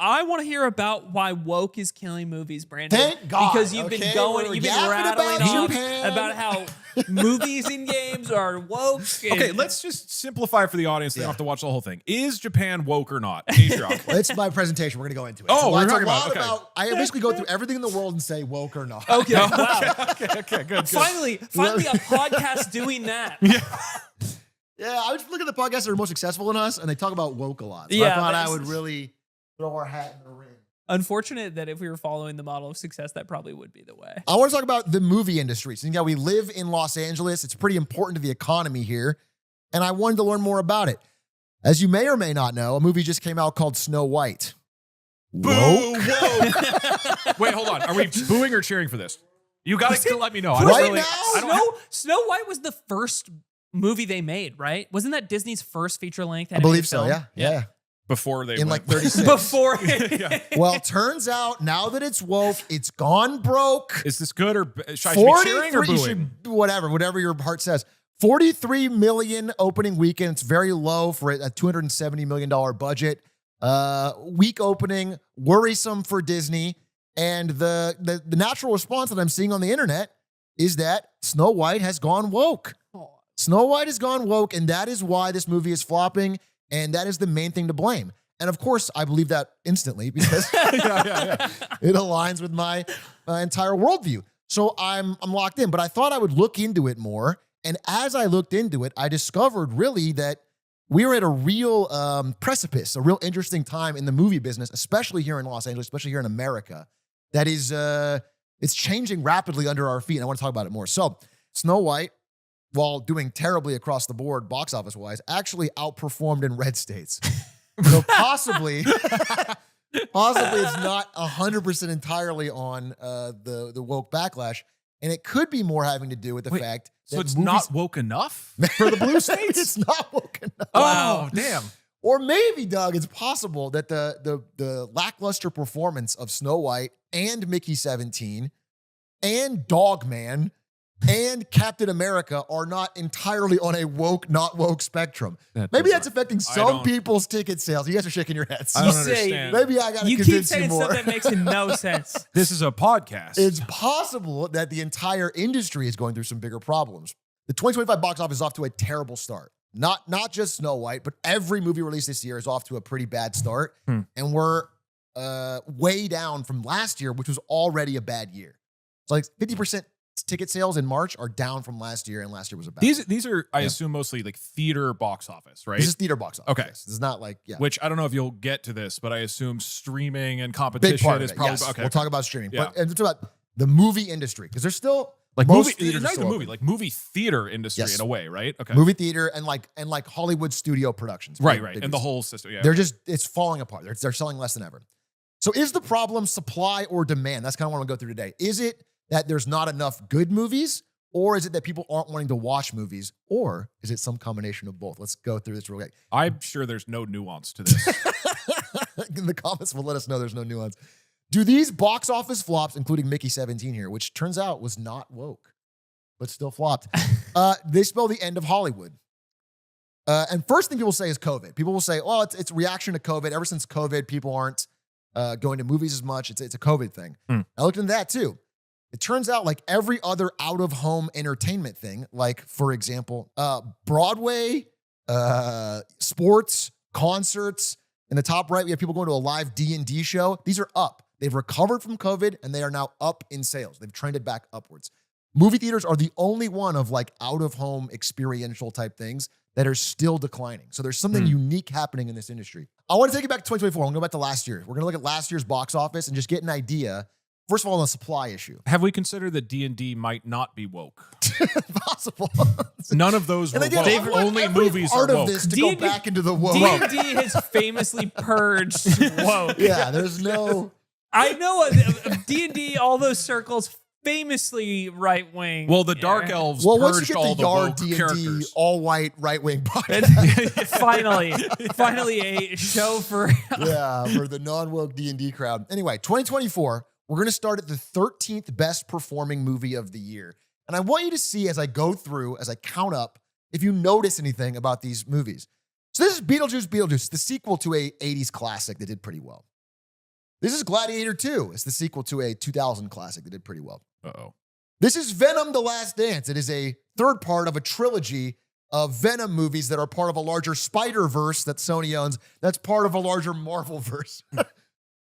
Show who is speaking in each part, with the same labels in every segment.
Speaker 1: I want to hear about why woke is killing movies, Brandon.
Speaker 2: Thank God.
Speaker 1: Because you've been
Speaker 2: We're yapping
Speaker 1: rattling
Speaker 2: about
Speaker 1: off
Speaker 2: Japan.
Speaker 1: about how movies and games are woke.
Speaker 3: Okay, let's just simplify for the audience. They don't have to watch the whole thing. Is Japan woke or not? Atriarch.
Speaker 2: It's my presentation. We're going to go into it.
Speaker 3: Oh, we're
Speaker 2: it's
Speaker 3: talking
Speaker 2: a lot
Speaker 3: about- okay.
Speaker 2: I basically go through everything in the world and say woke or not.
Speaker 1: Okay, wow.
Speaker 3: okay, good.
Speaker 1: Finally, a podcast doing that.
Speaker 2: Yeah, I was looking at the podcasts that are most successful in us, and they talk about woke a lot. So
Speaker 1: Yeah,
Speaker 2: I thought I
Speaker 1: that's-
Speaker 2: would really throw our hat in the ring.
Speaker 1: Unfortunate that if we were following the model of success, that probably would be the way.
Speaker 2: I want to talk about the movie industry. So, we live in Los Angeles. It's pretty important to the economy here, and I wanted to learn more about it. As you may or may not know, a movie just came out called Snow White.
Speaker 3: Boo! Whoa. Wait, hold on. Are we booing or cheering for this? You got to let me know. I don't
Speaker 2: Right
Speaker 3: really,
Speaker 2: now?
Speaker 3: I don't
Speaker 1: Snow White was the first movie they made, right? Wasn't that Disney's first feature-length
Speaker 2: I
Speaker 1: animated
Speaker 2: believe so,
Speaker 1: film?
Speaker 2: yeah.
Speaker 3: before they
Speaker 2: In
Speaker 3: went.
Speaker 2: like 36.
Speaker 1: Before
Speaker 2: Well, turns out now that it's woke, it's gone broke.
Speaker 3: Is this good or should I be cheering or
Speaker 2: 43 you
Speaker 3: booing?
Speaker 2: should- whatever your heart says. 43 million opening weekend. It's very low for a $270 million budget. Weak opening, worrisome for Disney. And the natural response that I'm seeing on the internet is that Snow White has gone woke. Snow White has gone woke, and that is why this movie is flopping, and that is the main thing to blame. And of course, I believe that instantly because it aligns with my entire worldview. So I'm locked in, but I thought I would look into it more. And as I looked into it, I discovered really that we are at a real precipice, a real interesting time in the movie business, especially here in Los Angeles, especially here in America, that is, it's changing rapidly under our feet. And I want to talk about it more. So Snow White, while doing terribly across the board, box office wise, actually outperformed in red states. So possibly it's not 100% entirely on the woke backlash. And it could be more having to do with the fact that
Speaker 3: So it's
Speaker 2: movies-
Speaker 3: not woke enough for the blue states?
Speaker 2: It's not woke enough.
Speaker 3: Oh, damn.
Speaker 2: Or maybe, Doug, it's possible that the lackluster performance of Snow White and Mickey 17 and Dogman and Captain America are not entirely on a woke, not woke spectrum. Maybe that's affecting some
Speaker 3: don't-
Speaker 2: people's ticket sales. You guys are shaking your heads.
Speaker 3: I don't
Speaker 1: You say-
Speaker 3: understand.
Speaker 2: Maybe I got to
Speaker 1: You keep
Speaker 2: convince you
Speaker 1: saying
Speaker 2: more.
Speaker 1: stuff that makes no sense.
Speaker 3: This is a podcast.
Speaker 2: It's possible that the entire industry is going through some bigger problems. The 2025 box office is off to a terrible start. Not just Snow White, but every movie released this year is off to a pretty bad start. And we're way down from last year, which was already a bad year. So like 50% ticket sales in March are down from last year, and last year was a bad year.
Speaker 3: These are, I assume, mostly like theater box office, right?
Speaker 2: This is theater box office.
Speaker 3: Okay.
Speaker 2: Yes. This is not like,
Speaker 3: Which I don't know if you'll get to this, but I assume streaming and
Speaker 2: big
Speaker 3: competition
Speaker 2: part of
Speaker 3: is
Speaker 2: it.
Speaker 3: probably
Speaker 2: Yes.
Speaker 3: okay.
Speaker 2: We'll talk about streaming.
Speaker 3: Yeah.
Speaker 2: But and it's about the movie industry, because there's still
Speaker 3: like
Speaker 2: most
Speaker 3: movie,
Speaker 2: theaters are
Speaker 3: not even
Speaker 2: still
Speaker 3: movie,
Speaker 2: open.
Speaker 3: like movie theater industry
Speaker 2: Yes.
Speaker 3: in a way, right? Okay,
Speaker 2: Movie theater and like Hollywood studio productions.
Speaker 3: right,
Speaker 2: Big-
Speaker 3: right,
Speaker 2: big
Speaker 3: and the
Speaker 2: reason.
Speaker 3: whole system. Yeah,
Speaker 2: They're just, it's falling apart. They're selling less than ever. So is the problem supply or demand? That's kind of what I'm going to go through today. Is it that there's not enough good movies, or is it that people aren't wanting to watch movies, or is it some combination of both? Let's go through this real quick.
Speaker 3: I'm sure there's no nuance to this.
Speaker 2: In the comments will let us know there's no nuance. Do these box office flops, including Mickey 17 here, which turns out was not woke, but still flopped, they spell the end of Hollywood? And first thing people say is COVID. People will say, "Oh, it's a reaction to COVID. Ever since COVID, people aren't going to movies as much. It's a COVID thing." I looked into that too. It turns out, like every other out-of-home entertainment thing, like for example, Broadway, sports, concerts. In the top right, we have people going to a live D&D show. These are up. They've recovered from COVID, and they are now up in sales. They've trended back upwards. Movie theaters are the only one of like out-of-home experiential type things that are still declining. So there's something unique happening in this industry. I want to take it back to 2024. I'm going to go back to last year. We're going to look at last year's box office and just get an idea. First of all, on the supply issue.
Speaker 3: Have we considered that D&D might not be woke?
Speaker 2: Possible.
Speaker 3: None of those were
Speaker 2: And
Speaker 3: woke.
Speaker 2: they did
Speaker 3: Only
Speaker 2: every
Speaker 3: movies
Speaker 2: part
Speaker 3: are
Speaker 2: of
Speaker 3: woke.
Speaker 2: this to go
Speaker 1: D&D
Speaker 2: back into the woke.
Speaker 1: D&D has famously purged woke.
Speaker 2: Yeah, there's no...
Speaker 1: I know of D&D, all those circles, famously right-wing.
Speaker 3: Well, the Dark Elves
Speaker 2: Well, once you
Speaker 3: purged
Speaker 2: get
Speaker 3: all
Speaker 2: the
Speaker 3: the
Speaker 2: Yard
Speaker 3: woke
Speaker 2: D&D
Speaker 3: characters.
Speaker 2: all-white right-wing podcast,
Speaker 1: finally a show for...
Speaker 2: yeah, for the non-woke D&D crowd. Anyway, 2024, we're going to start at the 13th best performing movie of the year. And I want you to see as I go through, as I count up, if you notice anything about these movies. So this is Beetlejuice, the sequel to a 80s classic that did pretty well. This is Gladiator 2. It's the sequel to a 2000 classic that did pretty well.
Speaker 3: Uh-oh.
Speaker 2: This is Venom: The Last Dance. It is a third part of a trilogy of Venom movies that are part of a larger Spider-Verse that Sony owns. That's part of a larger Marvel-verse.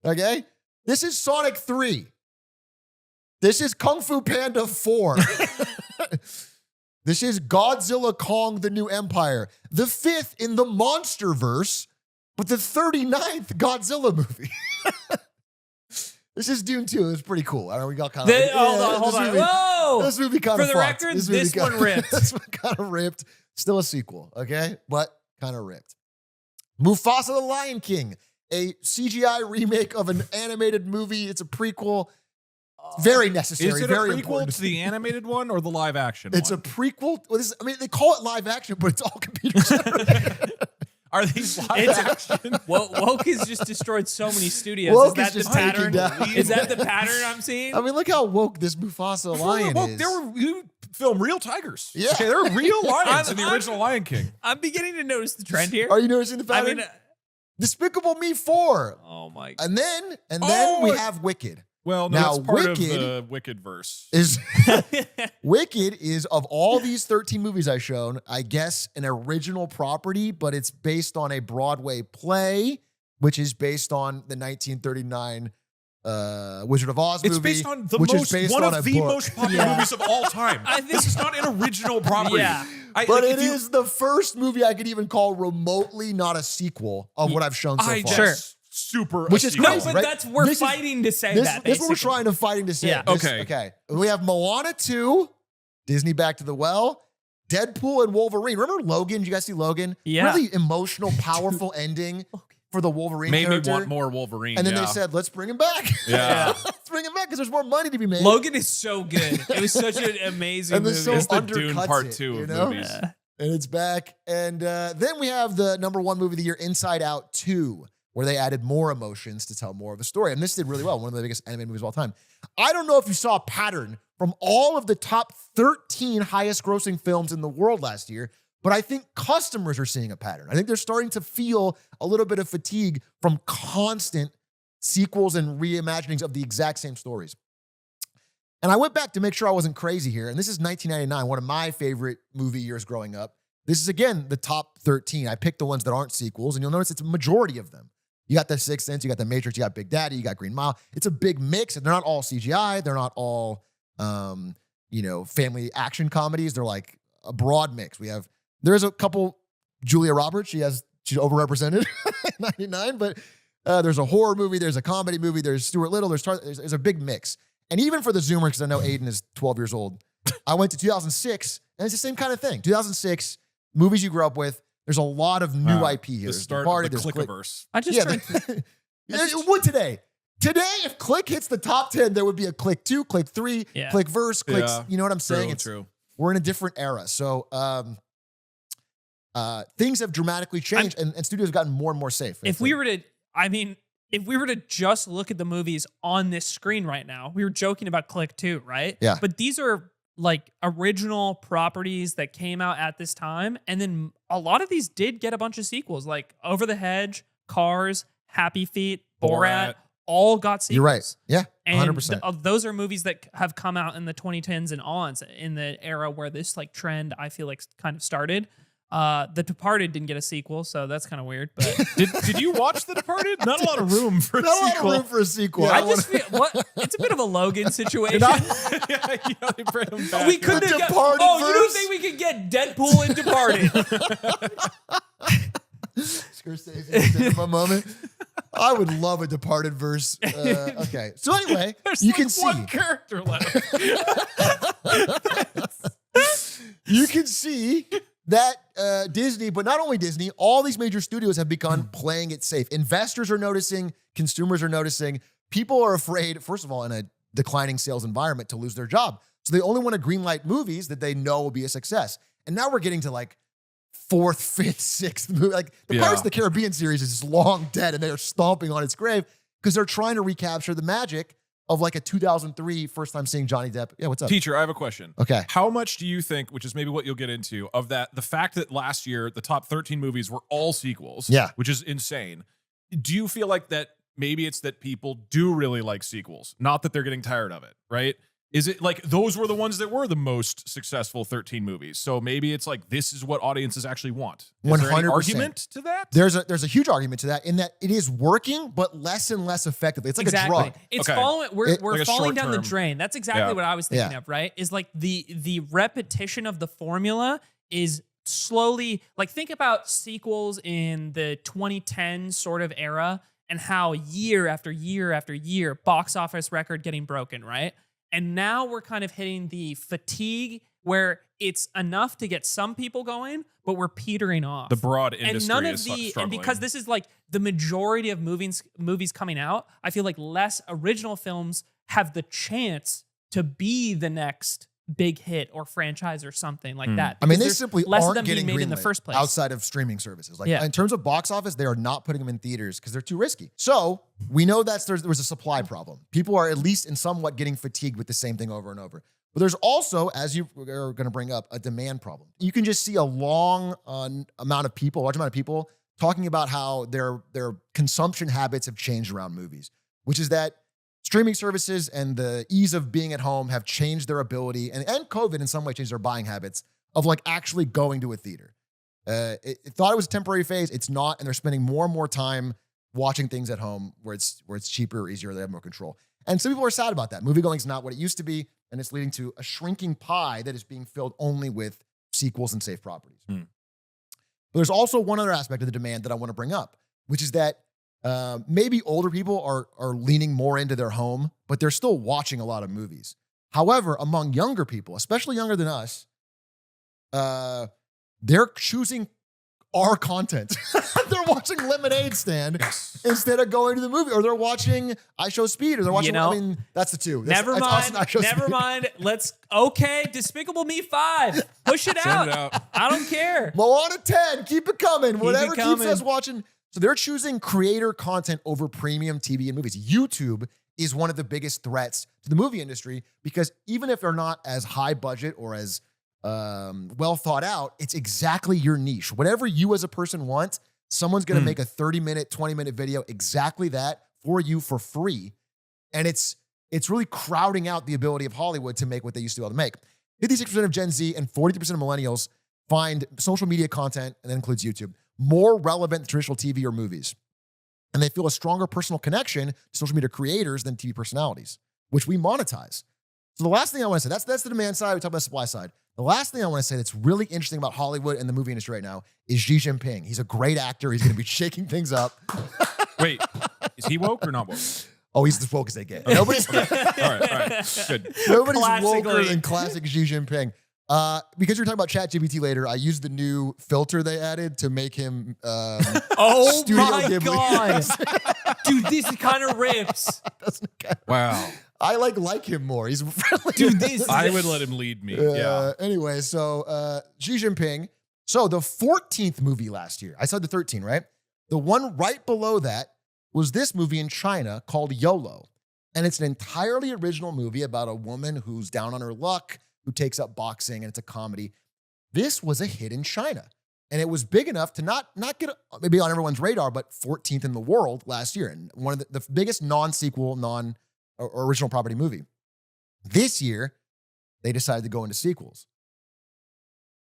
Speaker 2: Okay? This is Sonic 3. This is Kung Fu Panda 4. This is Godzilla Kong: The New Empire. The 5th in the Monsterverse, but the 39th Godzilla movie. This is Dune 2. It's pretty cool. I don't know, we got kind of...
Speaker 1: Hold on. Whoa!
Speaker 2: This movie kind
Speaker 1: For
Speaker 2: of
Speaker 1: the
Speaker 2: fucked.
Speaker 1: record,
Speaker 2: movie
Speaker 1: this
Speaker 2: kinda-
Speaker 1: one ripped.
Speaker 2: This one kind of ripped. Still a sequel, okay? But kind of ripped. Mufasa the Lion King, a CGI remake of an animated movie. It's a prequel. Very necessary,
Speaker 3: Is it
Speaker 2: very
Speaker 3: a prequel
Speaker 2: important.
Speaker 3: to the animated one or the live action
Speaker 2: It's a
Speaker 3: one?
Speaker 2: prequel. Well, they call it live action, but it's all computer generated.
Speaker 3: Are these live
Speaker 1: It's-
Speaker 3: action?
Speaker 1: Woke has just destroyed so many studios.
Speaker 2: Woke
Speaker 1: is
Speaker 2: is
Speaker 1: that
Speaker 2: just
Speaker 1: the pattern?
Speaker 2: taking down-
Speaker 1: Is that the pattern I'm seeing?
Speaker 2: I mean, look how woke this Mufasa lion
Speaker 3: Well,
Speaker 2: is.
Speaker 3: you film real tigers.
Speaker 2: Yeah.
Speaker 3: Okay, they're real lions in the
Speaker 1: I'm-
Speaker 3: original Lion King.
Speaker 1: I'm beginning to notice the trend here.
Speaker 2: Are you noticing the
Speaker 1: I
Speaker 2: pattern?
Speaker 1: mean,
Speaker 2: Despicable Me 4.
Speaker 1: oh my.
Speaker 2: And then
Speaker 3: Oh,
Speaker 2: we have Wicked.
Speaker 3: Well, no,
Speaker 2: Now,
Speaker 3: it's part of
Speaker 2: Wicked
Speaker 3: the Wicked verse.
Speaker 2: Is Wicked is, of all these 13 movies I've shown, I guess an original property, but it's based on a Broadway play, which is based on the 1939 Wizard of Oz
Speaker 3: It's
Speaker 2: movie.
Speaker 3: based on the
Speaker 2: which is
Speaker 3: most
Speaker 2: based
Speaker 3: one
Speaker 2: on
Speaker 3: of
Speaker 2: a
Speaker 3: the
Speaker 2: book.
Speaker 3: most popular movies of all time. This is not an original property.
Speaker 1: Yeah.
Speaker 2: But it is the first movie I could even call remotely not a sequel of what I've shown so far.
Speaker 1: Sure.
Speaker 3: Super.
Speaker 2: Which is
Speaker 1: No,
Speaker 2: crazy,
Speaker 1: but
Speaker 2: right?
Speaker 1: that's we're
Speaker 2: This is-
Speaker 1: fighting to say
Speaker 2: This
Speaker 1: that.
Speaker 2: is what we're
Speaker 1: basically.
Speaker 2: fighting to say.
Speaker 1: Yeah.
Speaker 3: Okay.
Speaker 2: We have Moana 2, Disney Back to the Well, Deadpool and Wolverine. Remember Logan? Did you guys see Logan?
Speaker 1: Yeah.
Speaker 2: Really emotional, powerful ending for the Wolverine
Speaker 3: Made me
Speaker 2: character.
Speaker 3: want more Wolverine.
Speaker 2: And then
Speaker 3: yeah.
Speaker 2: they said, let's bring him back.
Speaker 3: Yeah.
Speaker 2: Let's bring him back because there's more money to be made.
Speaker 1: Logan is so good. It was such an amazing
Speaker 2: And the
Speaker 1: movie.
Speaker 2: so-
Speaker 3: It's the
Speaker 2: undercuts
Speaker 3: Dune Part
Speaker 2: it,
Speaker 3: 2
Speaker 2: you
Speaker 3: of
Speaker 2: know?
Speaker 3: movies.
Speaker 1: Yeah.
Speaker 2: And it's back. And then we have the #1 movie of the year, Inside Out 2, where they added more emotions to tell more of the story. And this did really well. One of the biggest animated movies of all time. I don't know if you saw a pattern from all of the top 13 highest grossing films in the world last year, but I think customers are seeing a pattern. I think they're starting to feel a little bit of fatigue from constant sequels and reimaginings of the exact same stories. And I went back to make sure I wasn't crazy here. And this is 1999, one of my favorite movie years growing up. This is, again, the top 13. I picked the ones that aren't sequels, and you'll notice it's a majority of them. You got The Sixth Sense, you got The Matrix, you got Big Daddy, you got Green Mile. It's a big mix, and they're not all CGI. They're not all, family action comedies. They're like a broad mix. There's a couple, Julia Roberts, she's overrepresented in 99, but there's a horror movie, there's a comedy movie, there's Stuart Little, there's a big mix. And even for the Zoomer, because I know Aiden is 12 years old, I went to 2006, and it's the same kind of thing. 2006, movies you grew up with, there's a lot of new IP here.
Speaker 3: The
Speaker 2: There's
Speaker 3: start
Speaker 2: Departed,
Speaker 3: of the
Speaker 2: there's
Speaker 3: Clickiverse.
Speaker 1: I just
Speaker 2: Yeah,
Speaker 1: tried.
Speaker 2: it would today. Today, if Click hits the top 10, there would be a Click 2, Click 3,
Speaker 1: Yeah.
Speaker 2: Click Verse, Click,
Speaker 3: Yeah.
Speaker 2: you know what I'm saying?
Speaker 3: True.
Speaker 2: We're in a different era. So things have dramatically changed, and studios have gotten more and more safe.
Speaker 1: If we were to just look at the movies on this screen right now, we were joking about Click 2, right?
Speaker 2: Yeah.
Speaker 1: But these are like original properties that came out at this time. And then a lot of these did get a bunch of sequels, like Over the Hedge, Cars, Happy Feet, Borat, all got sequels.
Speaker 2: You're right. Yeah,
Speaker 1: And
Speaker 2: 100%.
Speaker 1: those are movies that have come out in the 2010s and on, in the era where this like trend, I feel like, kind of started. The Departed didn't get a sequel, so that's kind of weird. But
Speaker 3: Did you watch The Departed? Not a lot of room for a
Speaker 2: Not a lot of
Speaker 3: sequel.
Speaker 2: room for a sequel.
Speaker 1: I just feel it's a bit of a Logan situation.
Speaker 3: Yeah, they bring him back.
Speaker 1: We couldn't
Speaker 2: The
Speaker 1: have got,
Speaker 2: Departed
Speaker 1: oh, you don't
Speaker 2: verse?
Speaker 1: think we could get Deadpool and Departed?
Speaker 2: Scorsese cinema moment. I would love a Departed verse. Okay, so anyway,
Speaker 3: There's
Speaker 2: you
Speaker 3: like
Speaker 2: can see.
Speaker 3: one character left.
Speaker 2: You can see that Disney, but not only Disney, all these major studios have begun playing it safe. Investors are noticing, consumers are noticing. People are afraid, first of all, in a declining sales environment, to lose their job. So they only want to greenlight movies that they know will be a success. And now we're getting to like 4th, 5th, 6th movie. Like the
Speaker 3: Yeah.
Speaker 2: Pirates of the Caribbean series is just long dead, and they are stomping on its grave because they're trying to recapture the magic of like a 2003 first time seeing Johnny Depp. Yeah, what's up?
Speaker 3: Teacher, I have a question.
Speaker 2: Okay.
Speaker 3: How much do you think, which is maybe what you'll get into, of that, the fact that last year the top 13 movies were all sequels,
Speaker 2: Yeah.
Speaker 3: which is insane. Do you feel like that maybe it's that people do really like sequels, not that they're getting tired of it, right? Is it like those were the ones that were the most successful 13 movies? So maybe it's like this is what audiences actually want. Is there any
Speaker 2: 100%.
Speaker 3: argument to that?
Speaker 2: There's a huge argument to that in that it is working, but less and less effectively. It's like a drug.
Speaker 1: It's
Speaker 3: Okay.
Speaker 1: following. We're
Speaker 3: Like a
Speaker 1: falling down the
Speaker 3: short-term-
Speaker 1: drain. That's exactly what I was thinking
Speaker 2: Yeah.
Speaker 1: of. Right? Is like the repetition of the formula is slowly like think about sequels in the 2010 sort of era and how year after year after year box office record getting broken. Right? And now we're kind of hitting the fatigue where it's enough to get some people going, but we're petering off.
Speaker 3: The broad industry
Speaker 1: And none of
Speaker 3: is
Speaker 1: the
Speaker 3: struggling.
Speaker 1: and because this is like the majority of movies coming out, I feel like less original films have the chance to be the next big hit or franchise or something like that.
Speaker 2: I mean,
Speaker 1: Because
Speaker 2: they
Speaker 1: there's
Speaker 2: simply
Speaker 1: less of
Speaker 2: aren't
Speaker 1: them
Speaker 2: getting
Speaker 1: being made in the
Speaker 2: greenlit
Speaker 1: first place.
Speaker 2: outside of streaming services. Like
Speaker 1: Yeah.
Speaker 2: in terms of box office, they are not putting them in theaters because they're too risky. So we know that there was a supply problem. People are at least in somewhat getting fatigued with the same thing over and over. But there's also, as you are going to bring up, a demand problem. You can just see a long amount of people, large amount of people talking about how their consumption habits have changed around movies, which is that streaming services and the ease of being at home have changed their ability, and COVID in some way changed their buying habits of like actually going to a theater. It thought it was a temporary phase. It's not, and they're spending more and more time watching things at home where it's cheaper, easier, they have more control. And some people are sad about that. Moviegoing is not what it used to be, and it's leading to a shrinking pie that is being filled only with sequels and safe properties. But there's also one other aspect of the demand that I want to bring up, which is that maybe older people are leaning more into their home, but they're still watching a lot of movies. However, among younger people, especially younger than us, they're choosing our content. They're watching Lemonade Stand instead of going to the movie, or they're watching I Show Speed, or they're watching. I mean, that's the two.
Speaker 1: Never mind. Never mind. Let's Despicable Me 5. Push it
Speaker 3: Send
Speaker 1: out.
Speaker 3: it out.
Speaker 1: I don't care.
Speaker 2: Moana 10. Keep it coming. Whatever keeps
Speaker 1: coming.
Speaker 2: us watching. So they're choosing creator content over premium TV and movies. YouTube is one of the biggest threats to the movie industry because even if they're not as high budget or as well thought out, it's exactly your niche. Whatever you as a person want, someone's going to make a 30-minute, 20-minute video exactly that for you for free. And it's really crowding out the ability of Hollywood to make what they used to be able to make. 56% of Gen Z and 43% of millennials find social media content, and that includes YouTube, more relevant than traditional TV or movies. And they feel a stronger personal connection to social media creators than TV personalities, which we monetize. So the last thing I want to say, that's the demand side. We talk about the supply side. The last thing I want to say that's really interesting about Hollywood and the movie industry right now is Xi Jinping. He's a great actor. He's going to be shaking things up.
Speaker 3: Wait, is he woke or not woke?
Speaker 2: Oh, he's as woke as they get. Nobody's,
Speaker 3: All right, good.
Speaker 2: nobody's woker
Speaker 1: Classically.
Speaker 2: than classic Xi Jinping. Because you're talking about ChatGPT later, I used the new filter they added to make him
Speaker 1: Oh
Speaker 2: Studio
Speaker 1: my
Speaker 2: Ghibli.
Speaker 1: God. Dude, this kind of rips.
Speaker 2: Doesn't count.
Speaker 3: Wow.
Speaker 2: I like him more. He's friendly.
Speaker 1: Dude, this
Speaker 3: I would let him lead me. Yeah.
Speaker 2: Anyway, so Xi Jinping. So the 14th movie last year. I said the 13, right? The one right below that was this movie in China called YOLO. And it's an entirely original movie about a woman who's down on her luck, who takes up boxing, and it's a comedy. This was a hit in China. And it was big enough to not get maybe on everyone's radar, but 14th in the world last year. And one of the biggest non-sequel, non-original property movie. This year, they decided to go into sequels.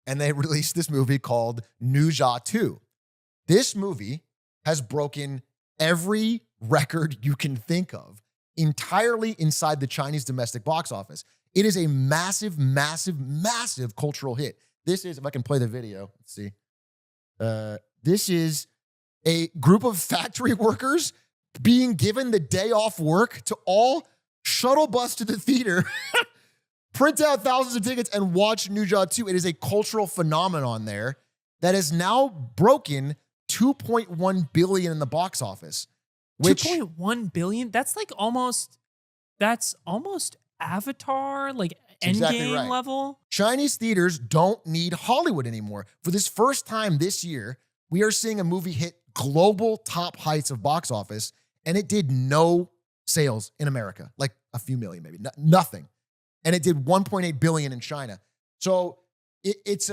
Speaker 2: And they released this movie called Ne Zha 2. This movie has broken every record you can think of entirely inside the Chinese domestic box office. It is a massive, massive, massive cultural hit. This is, if I can play the video, let's see. This is a group of factory workers being given the day off work to all shuttle bus to the theater, print out thousands of tickets, and watch Ne Zha 2. It is a cultural phenomenon there that has now broken $2.1 billion in the box office. Which
Speaker 1: 2.1 billion? That's almost Avatar, like
Speaker 2: exactly
Speaker 1: Endgame
Speaker 2: right.
Speaker 1: level.
Speaker 2: Chinese theaters don't need Hollywood anymore. For this first time this year, we are seeing a movie hit global top heights of box office, and it did no sales in America, like a few million maybe, nothing. And it did 1.8 billion in China. So it's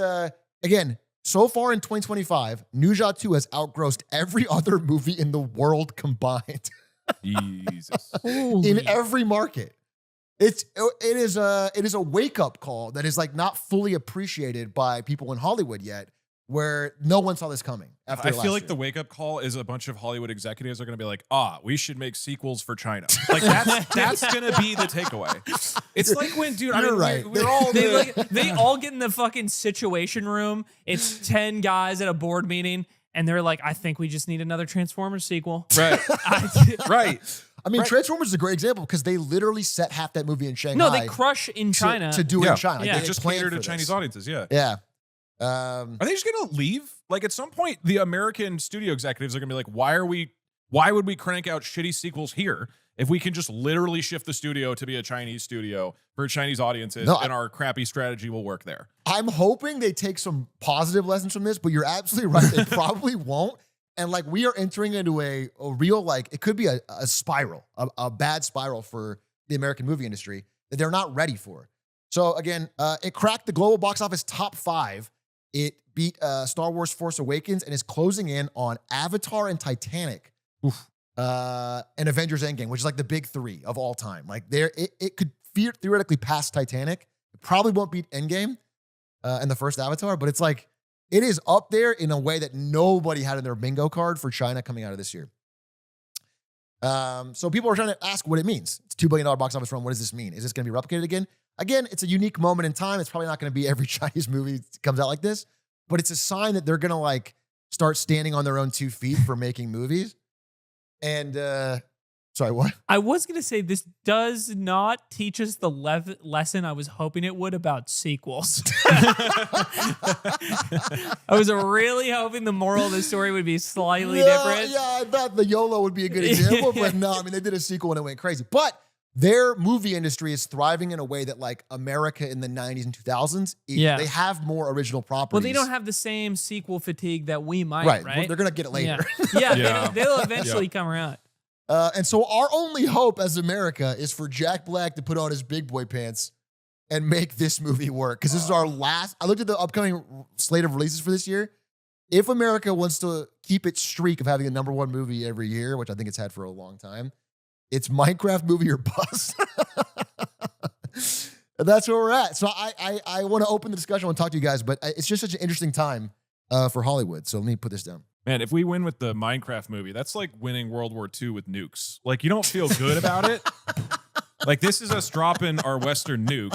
Speaker 2: again, so far in 2025, Ne Zha 2 has outgrossed every other movie in the world combined.
Speaker 3: Jesus.
Speaker 2: in every market. It is a wake up call that is like not fully appreciated by people in Hollywood yet, where no one saw this coming. After
Speaker 3: I
Speaker 2: last
Speaker 3: feel like
Speaker 2: year.
Speaker 3: the wake up call is a bunch of Hollywood executives are going to be like, we should make sequels for China. Like that's going to be the takeaway. It's like when, dude,
Speaker 2: You're right.
Speaker 3: we're all
Speaker 1: They all get in the fucking situation room. It's 10 guys at a board meeting, and they're like, I think we just need another Transformers sequel.
Speaker 3: right, right.
Speaker 2: I mean, Transformers is a great example because they literally set half that movie in Shanghai.
Speaker 1: No, they crush in China.
Speaker 2: to do it
Speaker 3: Yeah.
Speaker 2: in China. Like,
Speaker 1: Yeah.
Speaker 2: they
Speaker 3: Just
Speaker 2: planned
Speaker 3: cater
Speaker 2: for
Speaker 3: to
Speaker 2: this.
Speaker 3: Chinese audiences. Yeah.
Speaker 2: Yeah.
Speaker 3: Are they just gonna leave? Like at some point, the American studio executives are gonna be like, why would we crank out shitty sequels here if we can just literally shift the studio to be a Chinese studio for Chinese audiences
Speaker 2: No,
Speaker 3: and our crappy strategy will work there?
Speaker 2: I'm hoping they take some positive lessons from this, but you're absolutely right. They probably won't. And like we are entering into a real, like it could be a spiral, a bad spiral for the American movie industry that they're not ready for. So again, it cracked the global box office top 5. It beat Star Wars Force Awakens and is closing in on Avatar and Titanic and Avengers Endgame, which is like the big 3 of all time. Like it could theoretically pass Titanic. It probably won't beat Endgame and the first Avatar, but it's like, it is up there in a way that nobody had in their bingo card for China coming out of this year. So people are trying to ask what it means. It's $2 billion box office run. What does this mean? Is this going to be replicated again? Again, it's a unique moment in time. It's probably not going to be every Chinese movie that comes out like this, but it's a sign that they're going to like start standing on their own 2 feet for making movies. And sorry, what?
Speaker 1: I was going to say this does not teach us the lesson I was hoping it would about sequels. I was really hoping the moral of the story would be slightly different.
Speaker 2: Yeah, I thought the YOLO would be a good example, but no, I mean, they did a sequel and it went crazy. But their movie industry is thriving in a way that like America in the 90s and 2000s, they have more original properties.
Speaker 1: Well, they don't have the same sequel fatigue that we might, right?
Speaker 2: Well, they're going to get it later.
Speaker 1: Yeah, they'll eventually come around.
Speaker 2: And so our only hope as America is for Jack Black to put on his big boy pants and make this movie work. Because this is our last. I looked at the upcoming slate of releases for this year. If America wants to keep its streak of having a #1 movie every year, which I think it's had for a long time, it's Minecraft movie or bust. And that's where we're at. So I want to open the discussion. I want to talk to you guys, but it's just such an interesting time for Hollywood. So let me put this down.
Speaker 3: Man, if we win with the Minecraft movie, that's like winning World War II with nukes. Like, you don't feel good about it. Like, this is us dropping our Western nuke.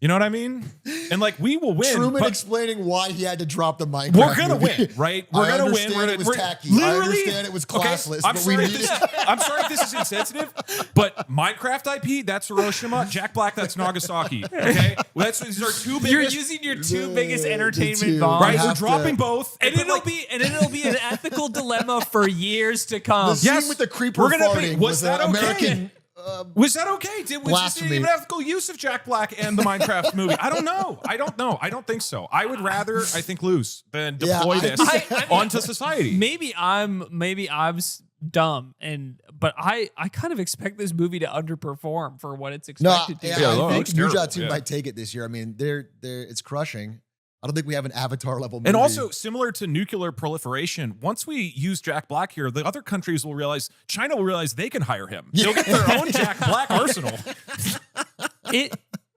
Speaker 3: You know what I mean? And like, we will win.
Speaker 2: Truman
Speaker 3: but
Speaker 2: explaining why he had to drop the Minecraft
Speaker 3: we're gonna
Speaker 2: movie.
Speaker 3: win, right? We're gonna win.
Speaker 2: Understand it was tacky. I
Speaker 3: Literally,
Speaker 2: understand it was classless,
Speaker 3: I'm
Speaker 2: but we
Speaker 3: sorry
Speaker 2: needed.
Speaker 3: I'm sorry if this is insensitive, but Minecraft IP, that's Hiroshima. Jack Black, that's Nagasaki. Okay, well, these are 2 biggest.
Speaker 1: You're using your 2 biggest
Speaker 2: The
Speaker 1: entertainment
Speaker 2: two.
Speaker 1: bombs,
Speaker 3: right. We're
Speaker 2: have
Speaker 3: dropping
Speaker 2: to-
Speaker 3: both,
Speaker 1: and it'll be an ethical dilemma for years to come.
Speaker 2: The scene
Speaker 3: Yes,
Speaker 2: with the creeper
Speaker 3: we're gonna
Speaker 2: farting
Speaker 3: be-
Speaker 2: was
Speaker 3: was that okay?
Speaker 2: American.
Speaker 3: Was that okay? Was this
Speaker 2: Blasphemy.
Speaker 3: even ethical use of Jack Black and the Minecraft movie? I don't know. I don't think so. I would rather, I think, lose than deploy this onto society.
Speaker 1: Maybe I'm dumb, but I kind of expect this movie to underperform for what it's
Speaker 2: No,
Speaker 1: expected to.
Speaker 2: yeah,
Speaker 1: be.
Speaker 3: Yeah,
Speaker 2: I
Speaker 3: it
Speaker 2: think
Speaker 3: looks terrible,
Speaker 2: Nujat 2
Speaker 3: yeah.
Speaker 2: might take it this year. I mean, it's crushing. I don't think we have an Avatar level movie.
Speaker 3: And also, similar to nuclear proliferation, once we use Jack Black here, the other countries will realize, China will realize they can hire him. They'll get their own Jack Black arsenal.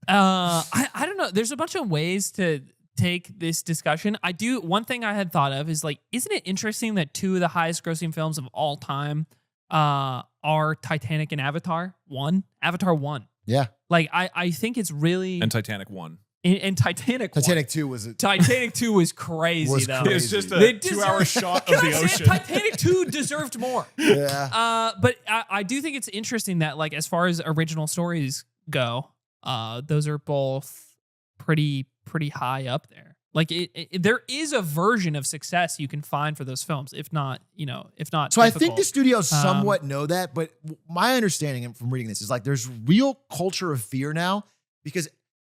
Speaker 1: I don't know. There's a bunch of ways to take this discussion. One thing I had thought of is like, isn't it interesting that 2 of the highest grossing films of all time are Titanic and Avatar 1? Avatar 1.
Speaker 2: Yeah.
Speaker 1: Like, I think it's really...
Speaker 3: And Titanic won.
Speaker 1: And Titanic 1.
Speaker 2: Titanic 2 was
Speaker 1: Titanic 2 was crazy,
Speaker 2: Was
Speaker 1: though.
Speaker 2: crazy.
Speaker 3: It's just
Speaker 1: They
Speaker 3: a 2-hour shot
Speaker 1: Can
Speaker 3: of
Speaker 1: I
Speaker 3: the
Speaker 1: say it?
Speaker 3: ocean.
Speaker 1: Titanic 2 deserved more.
Speaker 2: Yeah.
Speaker 1: But I do think it's interesting that, like, as far as original stories go, those are both pretty high up there. Like, there is a version of success you can find for those films, if not.
Speaker 2: So I think
Speaker 1: difficult.
Speaker 2: the studios somewhat know that, but my understanding from reading this is like there's real culture of fear now because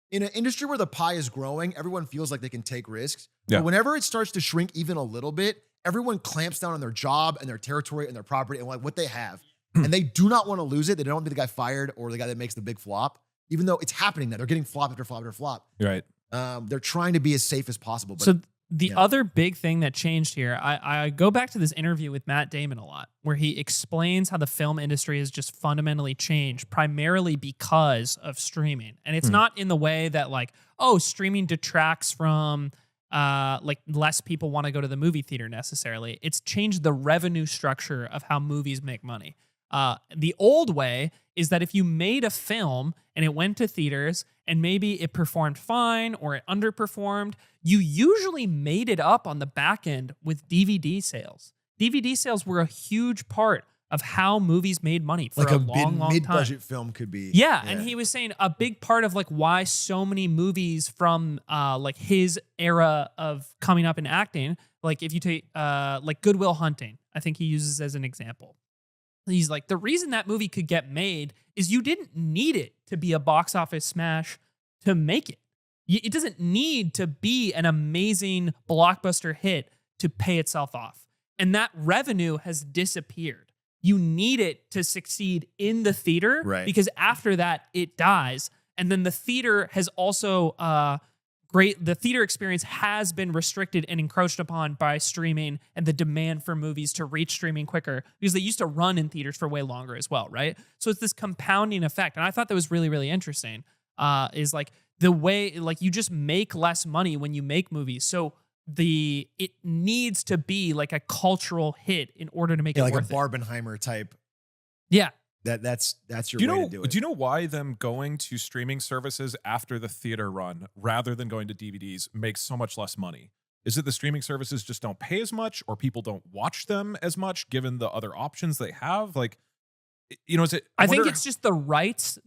Speaker 2: in an industry where the pie is growing, everyone feels like they can take risks.
Speaker 3: Yeah.
Speaker 2: But whenever it starts to shrink even a little bit, everyone clamps down on their job and their territory and their property and like what they have. And they do not want to lose it. They don't want to be the guy fired or the guy that makes the big flop, even though it's happening now. They're getting flop after flop after flop.
Speaker 3: Right.
Speaker 2: They're trying to be as safe as possible. But
Speaker 1: So The other big thing that changed here, I go back to this interview with Matt Damon a lot, where he explains how the film industry has just fundamentally changed, primarily because of streaming. And it's not in the way that like, oh, streaming detracts from like less people want to go to the movie theater necessarily. It's changed the revenue structure of how movies make money. The old way is that if you made a film and it went to theaters and maybe it performed fine or it underperformed, you usually made it up on the back end with DVD sales. DVD sales were a huge part of how movies made money for
Speaker 2: like
Speaker 1: a long time.
Speaker 2: Mid-budget film could be.
Speaker 1: Yeah, and he was saying a big part of like why so many movies from like his era of coming up in acting, like if you take like Good Will Hunting, I think he uses as an example. He's like, the reason that movie could get made is you didn't need it to be a box office smash to make it. It doesn't need to be an amazing blockbuster hit to pay itself off. And that revenue has disappeared. You need it to succeed in the theater,
Speaker 2: right?
Speaker 1: Because after that, it dies. And then the theater has also the theater experience has been restricted and encroached upon by streaming and the demand for movies to reach streaming quicker because they used to run in theaters for way longer as well, right? So it's this compounding effect. And I thought that was really, really interesting, is like the way, like you just make less money when you make movies. So it needs to be like a cultural hit in order to make it
Speaker 2: like
Speaker 1: worth
Speaker 2: a Barbenheimer type.
Speaker 1: Yeah.
Speaker 2: That's your way to do it.
Speaker 3: Do you know why them going to streaming services after the theater run rather than going to DVDs makes so much less money? Is it the streaming services just don't pay as much, or people don't watch them as much given the other options they have? Like, you know, is it?
Speaker 1: I think it's just the rights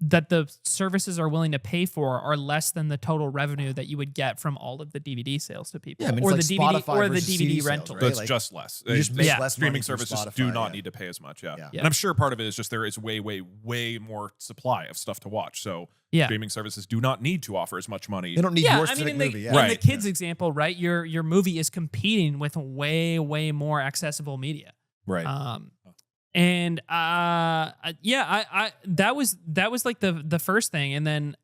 Speaker 1: that the services are willing to pay for are less than the total revenue that you would get from all of the DVD sales to people.
Speaker 2: Yeah, I mean,
Speaker 1: or
Speaker 2: it's
Speaker 1: the
Speaker 2: like
Speaker 1: DVD
Speaker 2: Spotify
Speaker 1: or the
Speaker 2: versus
Speaker 1: DVD
Speaker 2: CD sales,
Speaker 1: rental.
Speaker 2: right?
Speaker 3: That's
Speaker 2: Like,
Speaker 3: just less.
Speaker 2: you just make less
Speaker 3: streaming
Speaker 2: money through
Speaker 3: services
Speaker 2: Spotify,
Speaker 3: do not need to pay as much. Yeah. And I'm sure part of it is just there is way more supply of stuff to watch. So streaming services do not need to offer as much money.
Speaker 2: They don't need your specific movie.
Speaker 1: In the kids example, right? Your movie is competing with way more accessible media.
Speaker 2: Right.
Speaker 1: And that was like the first thing, and then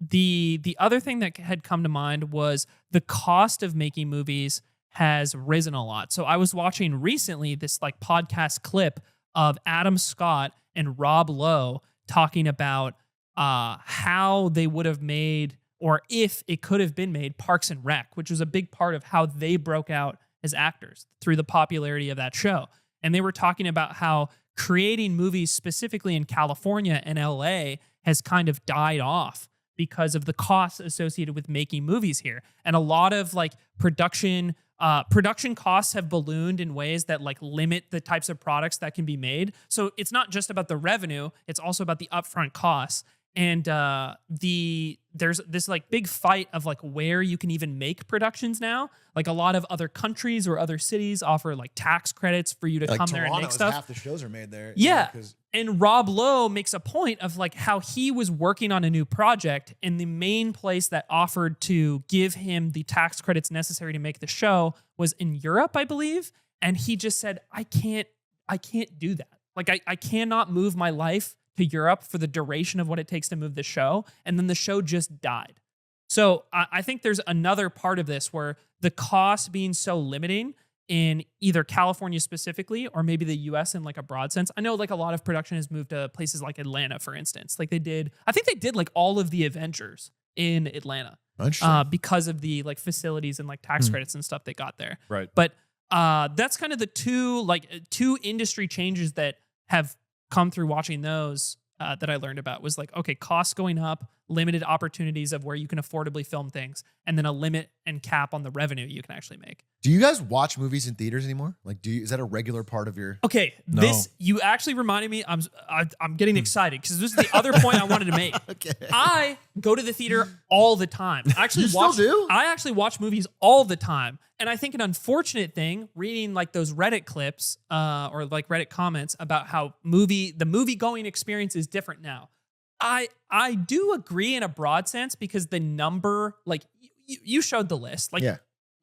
Speaker 1: the other thing that had come to mind was the cost of making movies has risen a lot. So I was watching recently this like podcast clip of Adam Scott and Rob Lowe talking about how they would have made, or if it could have been made, Parks and Rec, which was a big part of how they broke out as actors through the popularity of that show. And they were talking about how creating movies specifically in California and LA has kind of died off because of the costs associated with making movies here. And a lot of like production costs have ballooned in ways that like limit the types of products that can be made. So it's not just about the revenue, it's also about the upfront costs. And there's this like big fight of like where you can even make productions now. Like a lot of other countries or other cities offer like tax credits for you to come there and make stuff.
Speaker 2: Half the shows are made there.
Speaker 1: Yeah. And Rob Lowe makes a point of like how he was working on a new project, and the main place that offered to give him the tax credits necessary to make the show was in Europe, I believe. And he just said, I can't do that. Like I cannot move my life to Europe for the duration of what it takes to move the show. And then the show just died. So I think there's another part of this where the cost being so limiting in either California specifically, or maybe the US in like a broad sense. I know like a lot of production has moved to places like Atlanta, for instance. Like I think they did like all of the Avengers in Atlanta because of the like facilities and like tax credits and stuff they got there.
Speaker 3: Right.
Speaker 1: But that's kind of the two industry changes that have come through watching those that I learned about. Was like, okay, costs going up, limited opportunities of where you can affordably film things, and then a limit and cap on the revenue you can actually make.
Speaker 2: Do you guys watch movies in theaters anymore? Like, is that a regular part of your?
Speaker 1: Okay,
Speaker 3: No.
Speaker 1: You actually reminded me. I'm getting excited because this is the other point I wanted to make.
Speaker 2: Okay.
Speaker 1: I go to the theater all the time. I actually
Speaker 2: You still do?
Speaker 1: I actually watch movies all the time. And I think an unfortunate thing, reading like those Reddit clips or like Reddit comments about how the movie going experience is different now. I do agree in a broad sense, because the number, like you showed the list, like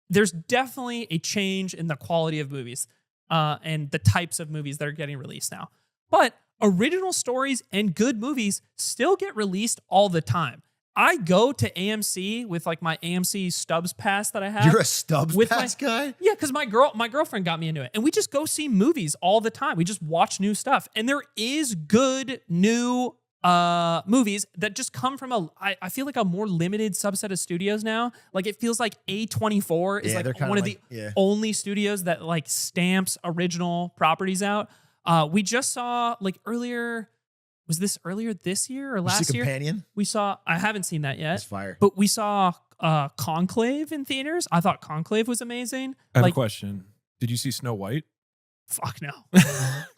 Speaker 1: there's definitely a change in the quality of movies and the types of movies that are getting released now. But original stories and good movies still get released all the time. I go to AMC with like my AMC Stubs pass that I have.
Speaker 2: You're a Stubs
Speaker 1: with
Speaker 2: pass guy?
Speaker 1: Yeah, because my girlfriend got me into it, and we just go see movies all the time. We just watch new stuff, and there is good new movies that just come from I feel like a more limited subset of studios now. Like it feels like A24 is like one of the only studios that like stamps original properties out. We just saw like earlier. Was this earlier this year or last year?
Speaker 2: Companion?
Speaker 1: We saw, I haven't seen that yet.
Speaker 2: It's fire.
Speaker 1: But we saw Conclave in theaters. I thought Conclave was amazing.
Speaker 3: I have a question. Did you see Snow White?
Speaker 1: Fuck no.
Speaker 3: Okay.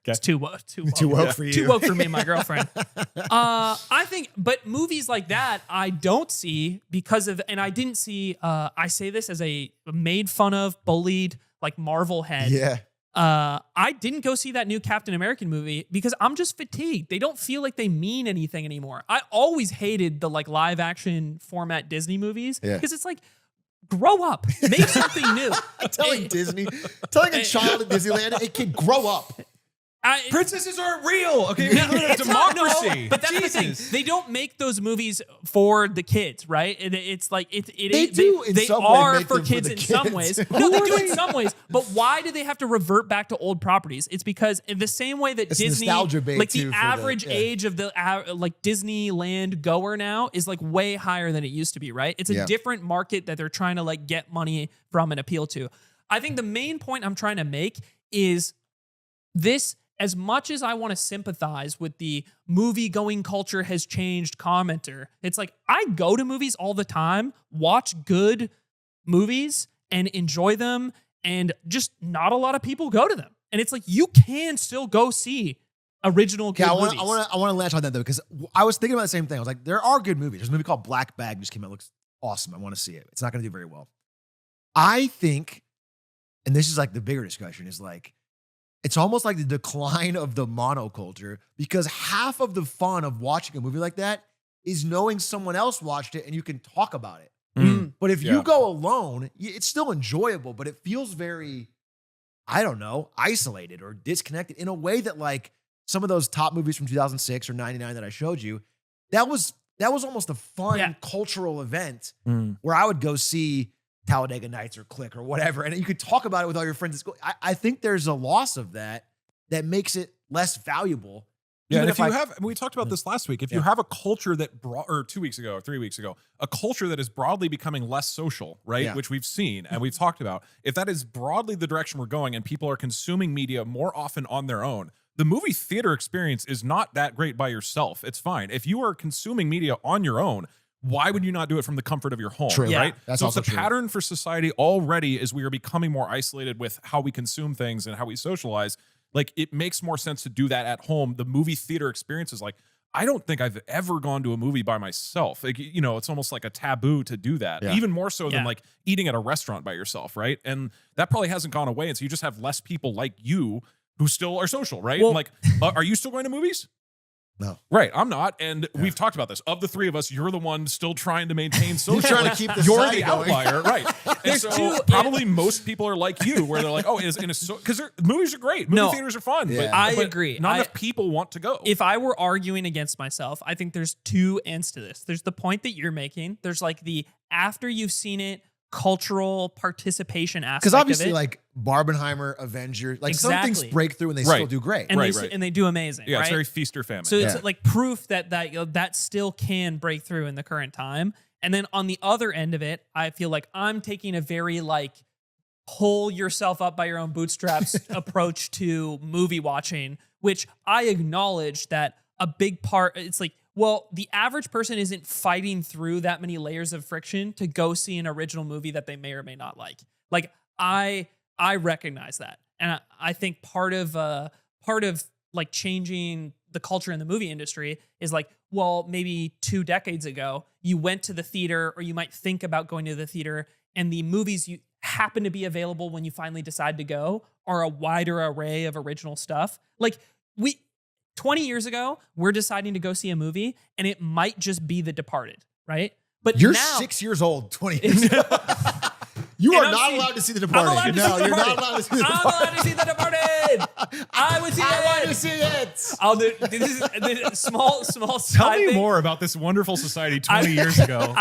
Speaker 1: It's too woke
Speaker 2: For you.
Speaker 1: Too woke for me and my girlfriend. I think, but movies like that, I don't see because of, and I didn't see, I say this as a made fun of, bullied, like Marvel head.
Speaker 2: Yeah.
Speaker 1: I didn't go see that new Captain American movie because I'm just fatigued. They don't feel like they mean anything anymore. I always hated the like live action format Disney movies because it's like, grow up, make something new.
Speaker 2: telling a child at Disneyland, hey kid, grow up.
Speaker 3: Princesses aren't real. Okay, it's democracy.
Speaker 1: No, but that's the thing. They don't make those movies for the kids, right? It's like they are for kids in some ways. No, they do in some ways. But why do they have to revert back to old properties? It's because in the same way that Disney, like the average age of the like Disneyland goer now is like way higher than it used to be, right? It's a different market that they're trying to like get money from and appeal to. I think the main point I'm trying to make is this. As much as I want to sympathize with the movie-going culture has changed commenter, it's like I go to movies all the time, watch good movies and enjoy them, and just not a lot of people go to them. And it's like you can still go see original good movies.
Speaker 2: I want to latch on that though, because I was thinking about the same thing. I was like, there are good movies. There's a movie called Black Bag just came out. It looks awesome. I want to see it. It's not going to do very well. I think, and this is like the bigger discussion, is like, it's almost like the decline of the monoculture because half of the fun of watching a movie like that is knowing someone else watched it and you can talk about it. But if you go alone, it's still enjoyable, but it feels very, I don't know, isolated or disconnected in a way that like some of those top movies from 2006 or 99 that I showed you, that was almost a fun cultural event where I would go see Talladega Nights or Click or whatever. And you could talk about it with all your friends at school. I think there's a loss of that makes it less valuable.
Speaker 3: Yeah, and if you have, we talked about this last week, if you have a culture that, or 2 weeks ago or 3 weeks ago, a culture that is broadly becoming less social, right?
Speaker 2: Yeah.
Speaker 3: Which we've seen and we've talked about, if that is broadly the direction we're going and people are consuming media more often on their own, the movie theater experience is not that great by yourself. It's fine. If you are consuming media on your own, why would you not do it from the comfort of your home?
Speaker 2: True.
Speaker 3: Right?
Speaker 2: That's
Speaker 3: so it's
Speaker 2: also
Speaker 3: the
Speaker 2: true.
Speaker 3: pattern for society already is we are becoming more isolated with how we consume things and how we socialize. Like it makes more sense to do that at home. The movie theater experience is like, I don't think I've ever gone to a movie by myself. Like, you know, it's almost like a taboo to do that, even more so than like eating at a restaurant by yourself, right? And that probably hasn't gone away. And so you just have less people like you who still are social, right?
Speaker 1: Well,
Speaker 3: like, are you still going to movies?
Speaker 2: No.
Speaker 3: Right, I'm not. And we've talked about this. Of the three of us, you're the one still trying to maintain social.
Speaker 2: You're trying to keep the
Speaker 3: You're
Speaker 2: society
Speaker 3: the
Speaker 2: going.
Speaker 3: outlier, right? And so probably most people are like you, where they're like, oh, because movies are great. Movie theaters are fun.
Speaker 2: Yeah.
Speaker 3: But,
Speaker 1: I
Speaker 3: but
Speaker 1: agree.
Speaker 3: Not enough people want to go.
Speaker 1: If I were arguing against myself, I think there's two ends to this. There's the point that you're making. There's like the after you've seen it, cultural participation aspect.
Speaker 2: Because obviously,
Speaker 1: of it.
Speaker 2: like Barbenheimer, Avenger, like some
Speaker 1: Exactly.
Speaker 2: things break through and they still do great.
Speaker 1: and
Speaker 3: Right.
Speaker 1: and they do amazing.
Speaker 3: Yeah,
Speaker 1: right?
Speaker 3: it's very feast or famine.
Speaker 1: So it's like proof that that still can break through in the current time. And then on the other end of it, I feel like I'm taking a very like pull yourself up by your own bootstraps approach to movie watching, which I acknowledge that a big part, it's like, well, the average person isn't fighting through that many layers of friction to go see an original movie that they may or may not like. Like I recognize that. And I think part of like changing the culture in the movie industry is like, well, maybe 2 decades ago, you went to the theater or you might think about going to the theater and the movies you happen to be available when you finally decide to go are a wider array of original stuff. Like 20 years ago, we're deciding to go see a movie and it might just be The Departed, right? But
Speaker 2: You're
Speaker 1: now,
Speaker 2: 6 years old, 20 years ago. You
Speaker 1: And
Speaker 2: are
Speaker 1: I'm
Speaker 2: not
Speaker 1: seeing-
Speaker 2: allowed to see The
Speaker 1: I'm allowed
Speaker 2: Departed.
Speaker 1: to see
Speaker 2: No,
Speaker 1: The
Speaker 2: you're not
Speaker 1: Departed.
Speaker 2: allowed to see The
Speaker 1: I'm
Speaker 2: Departed.
Speaker 1: allowed to see The Departed. I would see
Speaker 2: I want to
Speaker 1: it.
Speaker 2: see it.
Speaker 1: I'll do this small
Speaker 3: Tell
Speaker 1: side
Speaker 3: me
Speaker 1: thing.
Speaker 3: more about this wonderful society 20 years ago.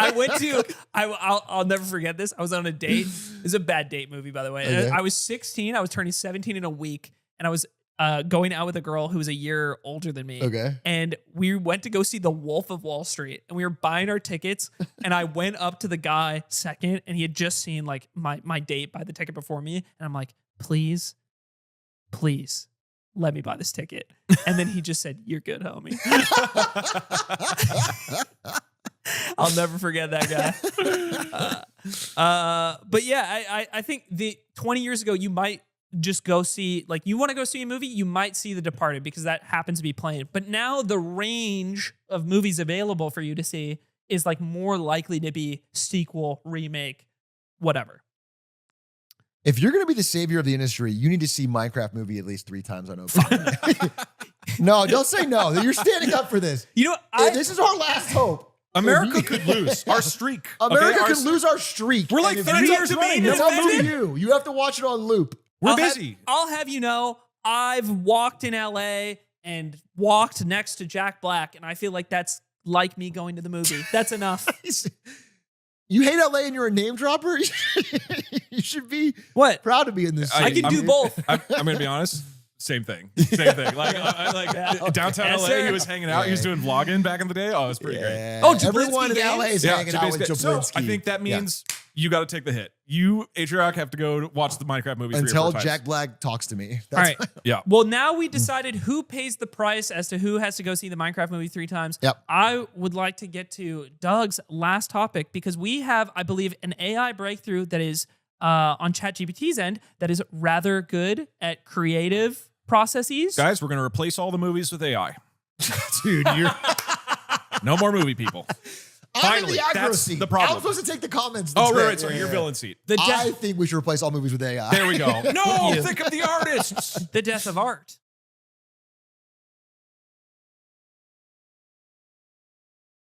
Speaker 1: I'll never forget this. I was on a date. It's a bad date movie, by the way.
Speaker 2: Okay.
Speaker 1: I was 16. I was turning 17 in a week, and I was going out with a girl who was a year older than me.
Speaker 2: Okay.
Speaker 1: And we went to go see The Wolf of Wall Street, and we were buying our tickets. And I went up to the guy second, and he had just seen like my date buy the ticket before me, and I'm like, please, let me buy this ticket. And then he just said, "You're good, homie." I'll never forget that guy. But yeah, I think the 20 years ago, you might just go see, like, you want to go see a movie, you might see The Departed because that happens to be playing. But now the range of movies available for you to see is like more likely to be sequel, remake, whatever.
Speaker 2: If you're going to be the savior of the industry, you need to see Minecraft movie at least 3 times on opening. No, don't say no. You're standing up for this.
Speaker 1: You know, what?
Speaker 2: This is our last hope.
Speaker 3: America could lose our streak.
Speaker 2: America
Speaker 3: okay?
Speaker 2: could lose our streak.
Speaker 3: We're like
Speaker 2: And if
Speaker 3: 30
Speaker 2: you-
Speaker 3: years running.
Speaker 2: It's up to
Speaker 1: defended.
Speaker 2: you. You have to watch it on loop.
Speaker 3: We're
Speaker 1: I'll
Speaker 3: busy.
Speaker 1: I'll have you know, I've walked in LA and walked next to Jack Black, and I feel like that's like me going to the movie. That's enough.
Speaker 2: You hate LA and you're a name dropper? You should be
Speaker 1: What?
Speaker 2: proud to be in this.
Speaker 1: I
Speaker 2: city.
Speaker 1: can do both.
Speaker 3: I'm going to be honest. Same thing. Same thing. Like, downtown
Speaker 1: Yes,
Speaker 3: LA,
Speaker 1: sir.
Speaker 3: he was hanging out. He was doing vlogging back in the day. Oh, it was pretty great.
Speaker 2: Yeah.
Speaker 1: Oh, Jablinski
Speaker 2: everyone in
Speaker 1: Games?
Speaker 2: LA is
Speaker 3: Yeah,
Speaker 2: hanging out with
Speaker 3: Jablinski. So
Speaker 2: Jablinski.
Speaker 3: I think that means you got to take the hit. You, Atrioc, have to go watch the Minecraft movie
Speaker 2: until
Speaker 3: 3 or 4 times.
Speaker 2: Jack Black talks to me.
Speaker 1: All right.
Speaker 3: Yeah.
Speaker 1: Well, now we decided who pays the price as to who has to go see the Minecraft movie 3 times.
Speaker 2: Yep.
Speaker 1: I would like to get to Doug's last topic because we have, I believe, an AI breakthrough that is on ChatGPT's end that is rather good at creative processes.
Speaker 3: Guys, we're going to replace all the movies with AI.
Speaker 2: Dude, you're.
Speaker 3: No more movie people.
Speaker 2: I'm
Speaker 3: Finally,
Speaker 2: in the aggro
Speaker 3: that's
Speaker 2: seat.
Speaker 3: the problem.
Speaker 2: I'm supposed to take the comments.
Speaker 3: Oh,
Speaker 2: instead.
Speaker 3: right. Sorry, your villain seat.
Speaker 1: The
Speaker 2: I
Speaker 1: death,
Speaker 2: think we should replace all movies with AI.
Speaker 3: There we go. No, think of the artists.
Speaker 1: the death of art.